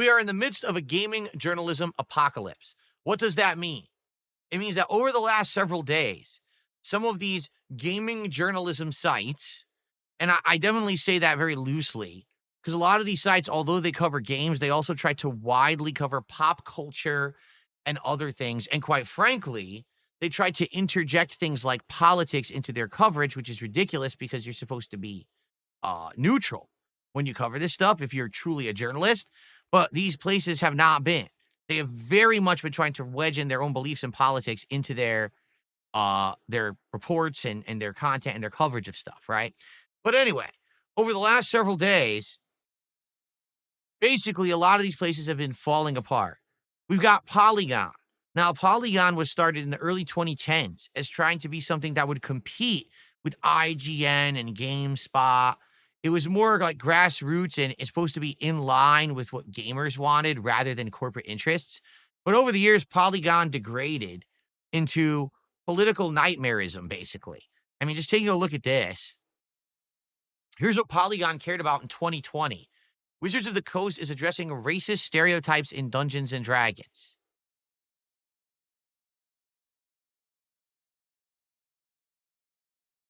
We are in the midst of a gaming journalism apocalypse. What does that mean? It means that over the last several days, some of these gaming journalism sites, and I definitely say that very loosely, because a lot of these sites, although they cover games, they also try to widely cover pop culture and other things. And quite frankly, they try to interject things like politics into their coverage, which is ridiculous because you're supposed to be neutral when you cover this stuff if you're truly a journalist. But these places have not been. They have very much been trying to wedge in their own beliefs and politics into their reports and their content and their coverage of stuff, right? But anyway, over the last several days, basically a lot of these places have been falling apart. We've got Polygon. Now, Polygon was started in the early 2010s as trying to be something that would compete with IGN and GameSpot. It was more like grassroots, and it's supposed to be in line with what gamers wanted rather than corporate interests. But over the years, Polygon degraded into political nightmarism, basically. I mean, just taking a look at this. Here's what Polygon cared about in 2020. Wizards of the Coast is addressing racist stereotypes in Dungeons and Dragons.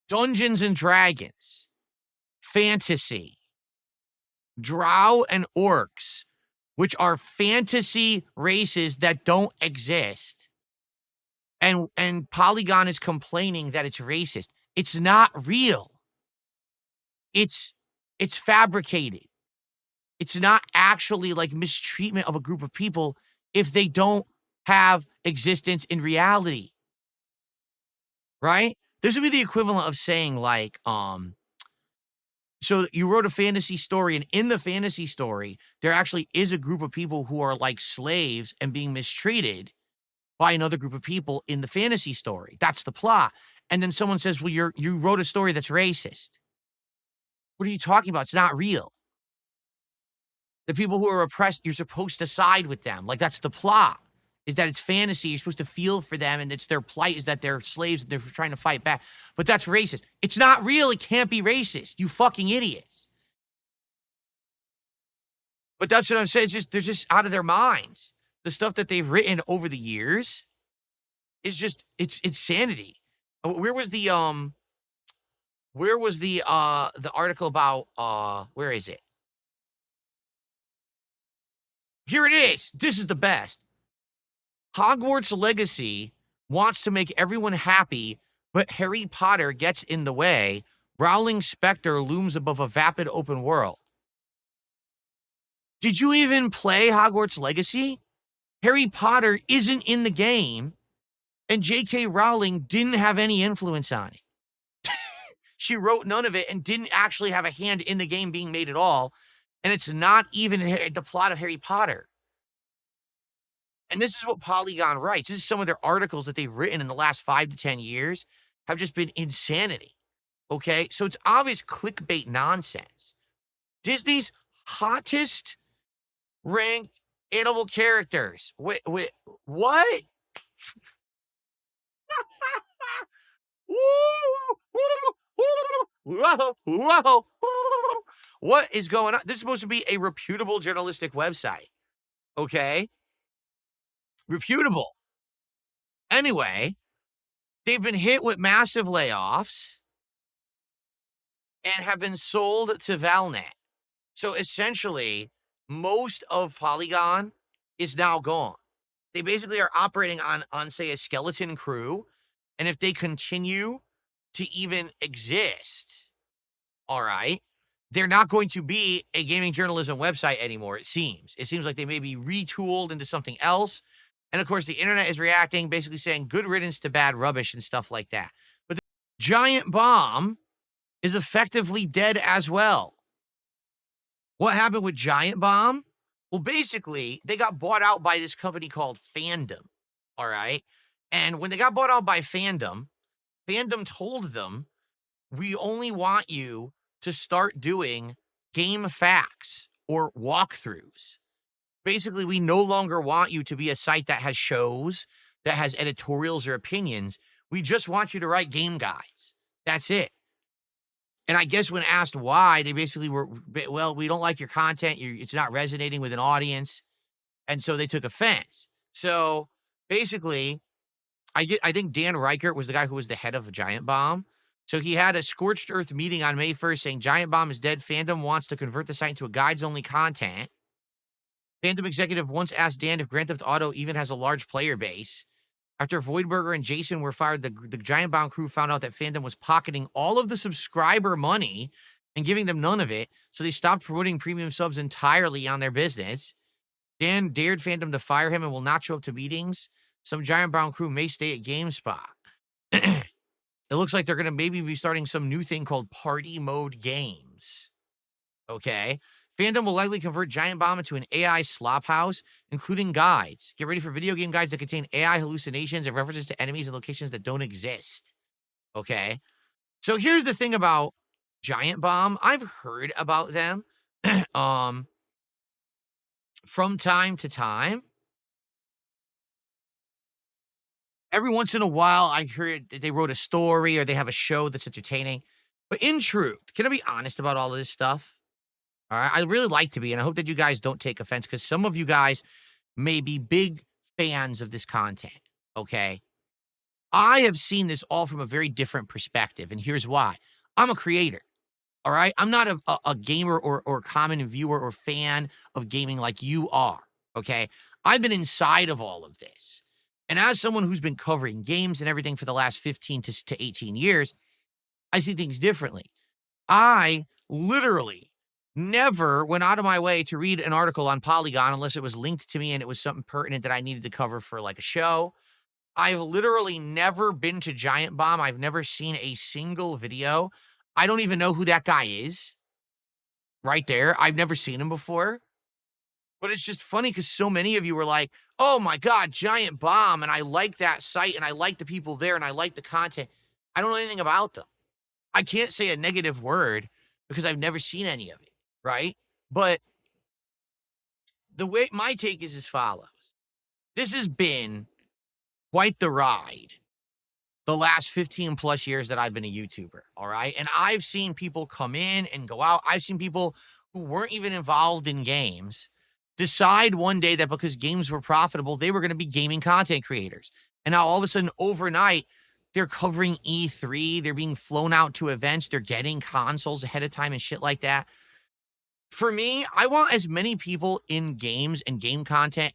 Dungeons and Dragons. Fantasy. Drow and orcs, which are fantasy races that don't exist. And Polygon is complaining that it's racist. It's not real. It's fabricated. It's not actually like mistreatment of a group of people if they don't have existence in reality. Right? This would be the equivalent of saying like, so you wrote a fantasy story, and in the fantasy story, there actually is a group of people who are like slaves and being mistreated by another group of people in the fantasy story. That's the plot. And then someone says, well, you wrote a story that's racist. What are you talking about? It's not real. The people who are oppressed, you're supposed to side with them. Like, that's the plot, is that it's fantasy. You're supposed to feel for them, and it's their plight is that they're slaves and they're trying to fight back. But that's racist. It's not real. It can't be racist. You fucking idiots. But that's what I'm saying. They're just out of their minds. The stuff that they've written over the years is just, it's insanity. Where was the article about, where is it? Here it is. This is the best. Hogwarts Legacy wants to make everyone happy, but Harry Potter gets in the way. Rowling Spectre looms above a vapid open world. Did you even play Hogwarts Legacy? Harry Potter isn't in the game, and J.K. Rowling didn't have any influence on it. She wrote none of it and didn't actually have a hand in the game being made at all, and it's not even the plot of Harry Potter. And this is what Polygon writes. This is some of their articles that they've written in the last 5 to 10 years have just been insanity, okay? So it's obvious clickbait nonsense. Disney's hottest ranked animal characters. Wait, what? What is going on? This is supposed to be a reputable journalistic website, okay? Reputable. Anyway, they've been hit with massive layoffs and have been sold to Valnet. So essentially, most of Polygon is now gone. They basically are operating on say, a skeleton crew. And if they continue to even exist, all right, they're not going to be a gaming journalism website anymore, it seems. It seems like they may be retooled into something else. And of course, the internet is reacting, basically saying good riddance to bad rubbish and stuff like that. But the Giantbomb is effectively dead as well. What happened with Giantbomb? Well, basically, they got bought out by this company called Fandom, all right? And when they got bought out by Fandom told them, we only want you to start doing game facts or walkthroughs. Basically, we no longer want you to be a site that has shows, that has editorials or opinions. We just want you to write game guides. That's it. And I guess when asked why, they basically were, well, we don't like your content. It's not resonating with an audience. And so they took offense. So basically, I think Dan Reichert was the guy who was the head of Giantbomb. So he had a scorched earth meeting on May 1st saying Giantbomb is dead. Fandom wants to convert the site into a guides only content. Fandom executive once asked Dan if Grand Theft Auto even has a large player base. After Voidberger and Jason were fired, the Giantbomb crew found out that Fandom was pocketing all of the subscriber money and giving them none of it. So they stopped promoting premium subs entirely on their business. Dan dared Fandom to fire him and will not show up to meetings. Some Giantbomb crew may stay at GameSpot. It looks like they're going to maybe be starting some new thing called Party Mode Games. Okay. Fandom will likely convert Giantbomb into an AI slop house, including guides. Get ready for video game guides that contain AI hallucinations and references to enemies and locations that don't exist. Okay. So here's the thing about Giantbomb. I've heard about them from time to time. Every once in a while, I heard that they wrote a story or they have a show that's entertaining. But in truth, can I be honest about all of this stuff? All right. I really like to be, and I hope that you guys don't take offense because some of you guys may be big fans of this content. Okay. I have seen this all from a very different perspective, and here's why. I'm a creator. All right. I'm not a gamer or common viewer or fan of gaming like you are. Okay. I've been inside of all of this. And as someone who's been covering games and everything for the last 15 to 18 years, I see things differently. I literally never went out of my way to read an article on Polygon unless it was linked to me and it was something pertinent that I needed to cover for like a show. I've literally never been to Giantbomb. I've never seen a single video. I don't even know who that guy is right there. I've never seen him before. But it's just funny because so many of you were like, oh my God, Giantbomb. And I like that site and I like the people there and I like the content. I don't know anything about them. I can't say a negative word because I've never seen any of it, right? But the way my take is as follows. This has been quite the ride the last 15 plus years that I've been a YouTuber, all right? And I've seen people come in and go out. I've seen people who weren't even involved in games decide one day that because games were profitable, they were going to be gaming content creators. And now all of a sudden, overnight, they're covering E3. They're being flown out to events. They're getting consoles ahead of time and shit like that. For me, I want as many people in games and game content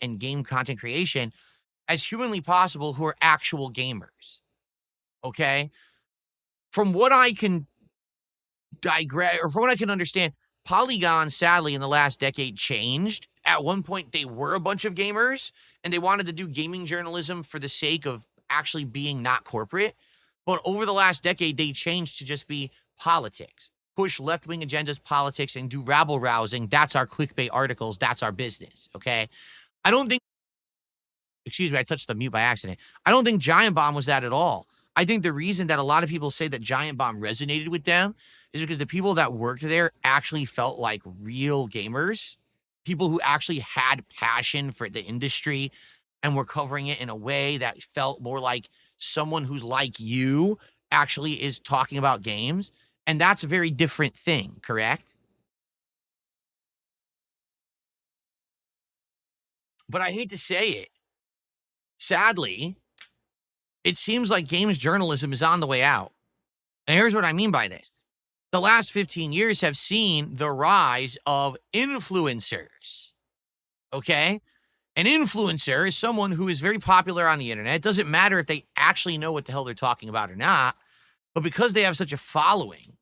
creation as humanly possible who are actual gamers. Okay? From what I can digress, or from what I can understand, Polygon, sadly, in the last decade changed. At one point, they were a bunch of gamers, and they wanted to do gaming journalism for the sake of actually being not corporate. But over the last decade, they changed to just be politics. Push left-wing agendas, politics, and do rabble-rousing. That's our clickbait articles. That's our business, okay? I don't think, excuse me, I touched the mute by accident. I don't think Giantbomb was that at all. I think the reason that a lot of people say that Giantbomb resonated with them is because the people that worked there actually felt like real gamers, people who actually had passion for the industry and were covering it in a way that felt more like someone who's like you actually is talking about games. And that's a very different thing, correct? But I hate to say it. Sadly, it seems like games journalism is on the way out. And here's what I mean by this. The last 15 years have seen the rise of influencers. Okay? An influencer is someone who is very popular on the internet. It doesn't matter if they actually know what the hell they're talking about or not, but because they have such a following,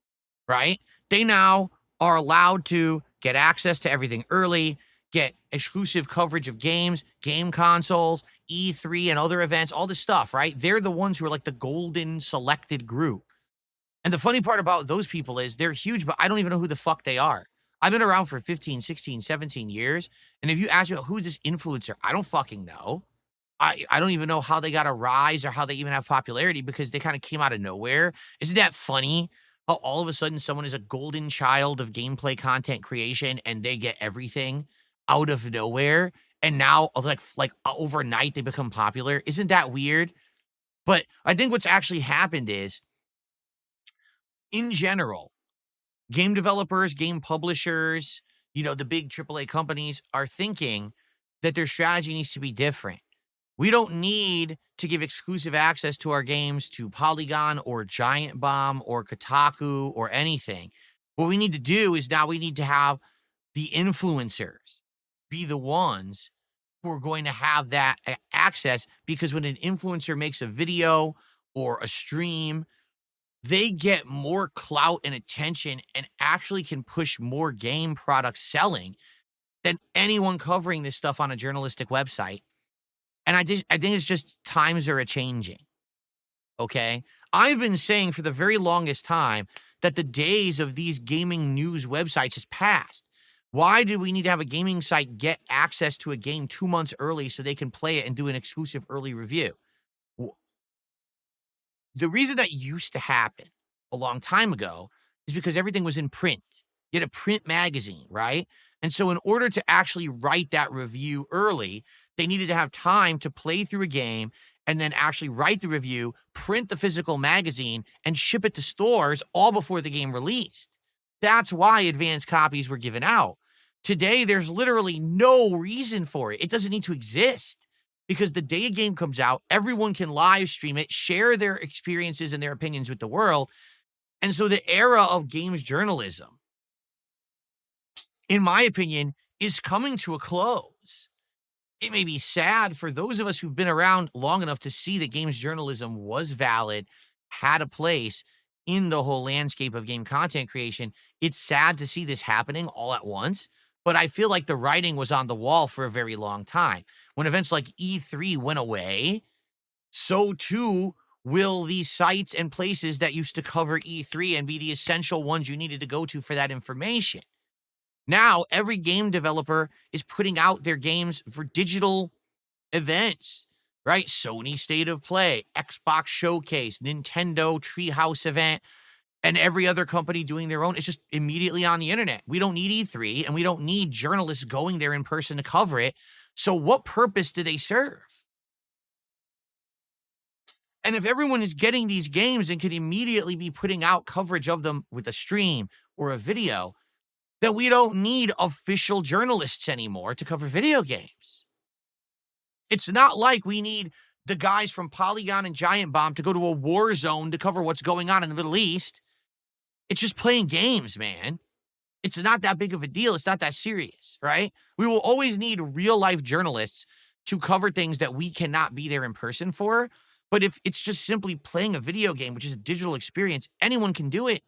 right? They now are allowed to get access to everything early, get exclusive coverage of games, game consoles, E3 and other events, all this stuff, right? They're the ones who are like the golden selected group. And the funny part about those people is they're huge, but I don't even know who the fuck they are. I've been around for 15, 16, 17 years. And if you ask me, who's this influencer? I don't fucking know. I don't even know how they got a rise or how they even have popularity because they kind of came out of nowhere. Isn't that funny? How all of a sudden someone is a golden child of gameplay content creation and they get everything out of nowhere. And now like overnight they become popular. Isn't that weird? But I think what's actually happened is in general, Game developers, game publishers, the big AAA companies are thinking that their strategy needs to be different. We don't need to give exclusive access to our games to Polygon or Giantbomb or Kotaku or anything. What we need to do is now we need to have the influencers be the ones who are going to have that access, because when an influencer makes a video or a stream, they get more clout and attention and actually can push more game product selling than anyone covering this stuff on a journalistic website. And I think it's just times are a changing. Okay. I've been saying for the very longest time that the days of these gaming news websites has passed. Why do we need to have a gaming site get access to a game 2 months early so they can play it and do an exclusive early review? The reason that used to happen a long time ago is because everything was in print. You had a print magazine, right? And so in order to actually write that review early, they needed to have time to play through a game and then actually write the review, print the physical magazine, and ship it to stores all before the game released. That's why advanced copies were given out. Today, there's literally no reason for it. It doesn't need to exist, because the day a game comes out, everyone can live stream it, share their experiences and their opinions with the world. And so the era of games journalism, in my opinion, is coming to a close. It may be sad for those of us who've been around long enough to see that games journalism was valid, had a place in the whole landscape of game content creation. It's sad to see this happening all at once, but I feel like the writing was on the wall for a very long time. When events like E3 went away, so too will these sites and places that used to cover E3 and be the essential ones you needed to go to for that information. Now, every game developer is putting out their games for digital events, right? Sony State of Play, Xbox Showcase, Nintendo Treehouse event, and every other company doing their own. It's just immediately on the internet. We don't need E3, and we don't need journalists going there in person to cover it. So what purpose do they serve? And if everyone is getting these games and can immediately be putting out coverage of them with a stream or a video, then we don't need official journalists anymore to cover video games. It's not like we need the guys from Polygon and Giantbomb to go to a war zone to cover what's going on in the Middle East. It's just playing games, man. It's not that big of a deal. It's not that serious, right? We will always need real-life journalists to cover things that we cannot be there in person for. But if it's just simply playing a video game, which is a digital experience, anyone can do it.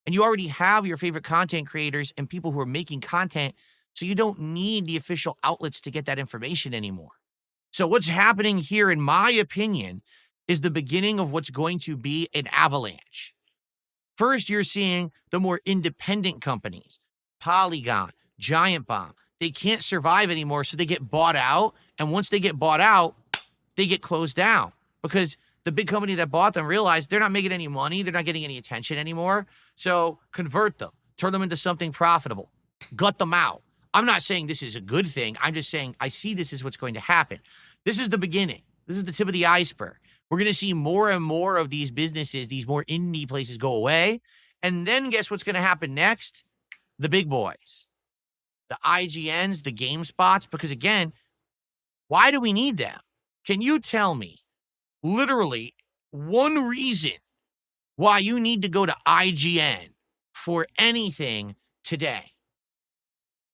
And you already have your favorite content creators and people who are making content, so you don't need the official outlets to get that information anymore. So what's happening here, in my opinion, is the beginning of what's going to be an avalanche. First, you're seeing the more independent companies, Polygon, Giantbomb. They can't survive anymore, so they get bought out. And once they get bought out, they get closed down, because the big company that bought them realized they're not making any money. They're not getting any attention anymore. So convert them, turn them into something profitable, gut them out. I'm not saying this is a good thing. I'm just saying I see this is what's going to happen. This is the beginning. This is the tip of the iceberg. We're going to see more and more of these businesses, these more indie places, go away. And then guess what's going to happen next? The big boys, the IGNs, the GameSpots, because again, why do we need them? Can you tell me literally one reason why you need to go to IGN for anything today?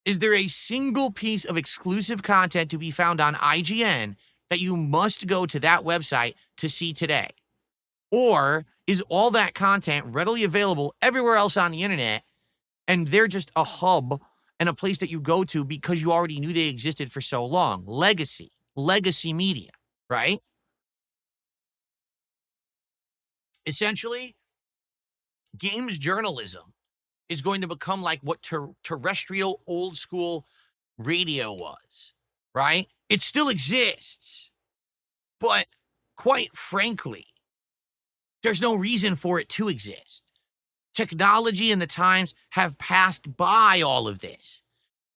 Is there a single piece of exclusive content to be found on IGN that you must go to that website to see today? Or is all that content readily available everywhere else on the internet, and they're just a hub and a place that you go to because you already knew they existed for so long? Legacy media, right? Essentially, games journalism is going to become like what terrestrial old school radio was, right? It still exists, but quite frankly, there's no reason for it to exist. Technology and the times have passed by all of this.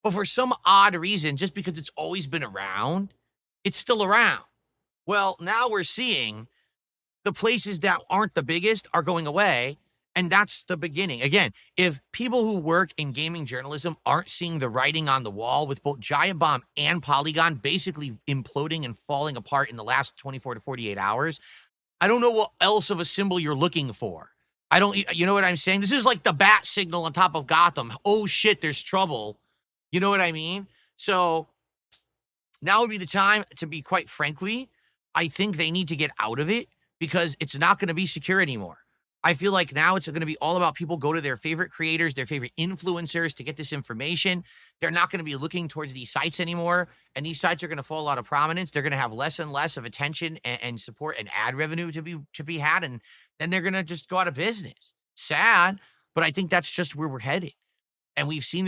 But for some odd reason, just because it's always been around, it's still around. Well, now we're seeing the places that aren't the biggest are going away, And that's the beginning. Again, if people who work in gaming journalism aren't seeing the writing on the wall with both Giantbomb and Polygon basically imploding and falling apart in the last 24 to 48 hours, I don't know what else of a symbol you're looking for. I don't, you know what I'm saying? This is like the bat signal on top of Gotham. Oh shit, there's trouble. You know what I mean? So now would be the time to be quite frankly, I think they need to get out of it because it's not going to be secure anymore. I feel like now it's going to be all about people go to their favorite creators, their favorite influencers to get this information. They're not going to be looking towards these sites anymore. And these sites are going to fall out of prominence. They're going to have less and less of attention and support and ad revenue to be had. And then they're going to just go out of business. Sad, but I think that's just where we're headed. And we've seen